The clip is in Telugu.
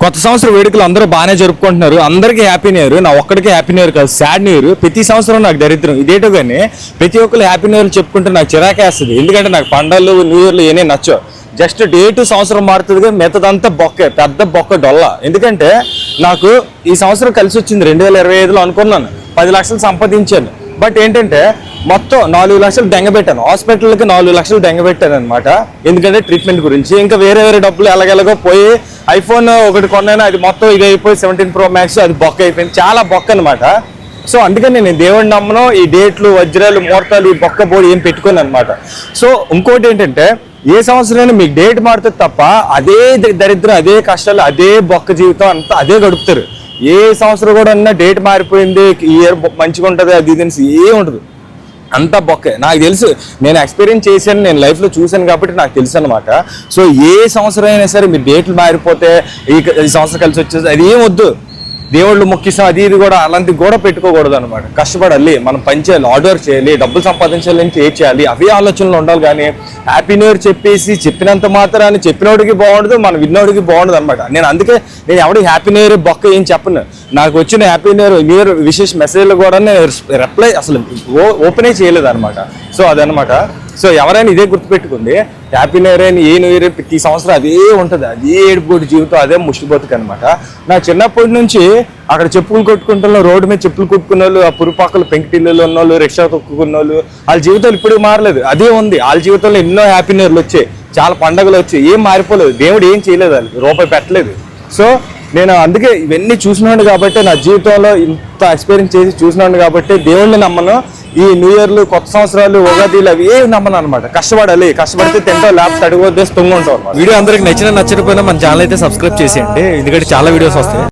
కొత్త సంవత్సరం వేడుకలు అందరూ బాగానే జరుపుకుంటున్నారు. అందరికీ హ్యాపీ న్యూ ఇయర్. నా ఒక్కడికే హ్యాపీ న్యూ ఇయర్ కాదు, సాడ్ న్యూ ఇయర్. ప్రతి సంవత్సరం నాకు దరిద్రం ఇదేటో కానీ ప్రతి ఒక్కరు హ్యాపీ న్యూ ఇయర్ చెప్పుకుంటే నాకు చిరాకేస్తుంది. ఎందుకంటే నాకు పండుగలు న్యూ ఇయర్లు ఏనే నచ్చవు. జస్ట్ డేటు సంవత్సరం మారుతుంది కానీ మిగతాదంతా బొక్కే, పెద్ద బొక్క డొల్ల. ఎందుకంటే నాకు ఈ సంవత్సరం కలిసి వచ్చింది 2025లో అనుకున్నాను 10 లక్షలు సంపాదించాను. బట్ ఏంటంటే మొత్తం 4 లక్షలు దెంగబెట్టాను, హాస్పిటల్కి 4 లక్షలు దెంగబెట్టాను అనమాట. ఎందుకంటే ట్రీట్మెంట్ గురించి. ఇంకా వేరే డబ్బులు ఎలాగెలాగో పోయి ఐఫోన్ ఒకటి కొన్నాను, అది మొత్తం ఇది అయిపోయి 17 Pro Max అది బొక్క అయిపోయింది, చాలా బొక్క అనమాట. సో అందుకని నేను దేవుడిని నమ్మను, ఈ డేట్లు వజ్రాలు ముహూర్తాలు ఈ బొక్క బోర్డు ఏం పెట్టుకోను అనమాట. సో ఇంకోటి ఏంటంటే ఏ సంవత్సరం మీకు డేట్ మారుతుంది తప్ప అదే దరిద్రం, అదే కష్టాలు, అదే బొక్క జీవితం అంతా అదే గడుపుతారు. ఏ సంవత్సరం కూడా అన్నా డేట్ మారిపోయింది, ఈ ఇయర్ మంచిగా ఉంటుంది అది ఇది ఏం ఉండదు, అంతా బొక్కే. నాకు తెలుసు, నేను ఎక్స్పీరియన్స్ చేశాను, నేను లైఫ్లో చూశాను కాబట్టి నాకు తెలుసు అనమాట. సో ఏ సంవత్సరం అయినా సరే మీరు డేట్లు మారిపోతే ఈ సంవత్సరం కలిసి వచ్చేది అది ఏం వద్దు. దేవుళ్ళు మొక్కిస్తాం అది ఇది కూడా అలాంటివి కూడా పెట్టుకోకూడదు అనమాట. కష్టపడాలి, మనం పని చేయాలి, ఆర్డర్ చేయాలి, డబ్బులు సంపాదించాలి, ఏం చేయాలి అవే ఆలోచనలు ఉండాలి. కానీ హ్యాపీ న్యూ ఇయర్ చెప్పేసి చెప్పినంత మాత్రాన్ని చెప్పినోడికి బాగుండదు, మనం విన్నోడికి బాగుండదు అనమాట. నేను ఎవరికి హ్యాపీ న్యూ ఇయర్ బొక్క ఏం చెప్పను. నాకు వచ్చిన హ్యాపీ న్యూ ఇయర్ విశేష మెసేజ్లు కూడా నేను రిప్లై అసలు ఓపెనే చేయలేదు అనమాట. సో అదనమాట. సో ఎవరైనా ఇదే గుర్తుపెట్టుకుంది, హ్యాపీ న్యూ ఇయర్ అయినా ఏ న్యూ ఇయర్ ప్రతి సంవత్సరం అదే ఉంటుంది, అదే ఏడుపోటు జీవితం, అదే ముష్టిబతుకు అనమాట. నా చిన్నప్పటి నుంచి అక్కడ చెప్పులు కొట్టుకుంటున్న రోడ్డు మీద చెప్పులు కొట్టుకున్న వాళ్ళు, ఆ పురుపాకలు పెంకిటిల్లు ఉన్న వాళ్ళు, రిక్షా తొక్కుకున్న వాళ్ళు, వాళ్ళ జీవితాలు ఇప్పుడు మారలేదు, అదే ఉంది. వాళ్ళ జీవితంలో ఎన్నో హ్యాపీ న్యూ ఇయర్లు వచ్చాయి, చాలా పండుగలు వచ్చాయి, ఏం మారిపోలేదు, దేవుడు ఏం చేయలేదు, వాళ్ళు రూపాయి పెట్టలేదు. సో నేను అందుకే ఇవన్నీ చూసినాను కాబట్టి, నా జీవితంలో ఇంత ఎక్స్పీరియన్స్ చేసి చూసినాను కాబట్టి దేవుడిని నమ్మను. ఈ న్యూ ఇయర్లు, కొత్త సంవత్సరాలు, ఉగాదిలు అవి ఏం నమ్మను అనమాట. కష్టపడాలి, కష్టపడితే తింటావు, లేకపోతే అడుగు వద్దేసి తొంగి ఉంటావు. వీడియో అందరికి నచ్చినా నచ్చకపోయినా మన ఛానల్ అయితే సబ్స్క్రైబ్ చేసేయండి, ఎందుకంటే చాలా వీడియోస్ వస్తాయి.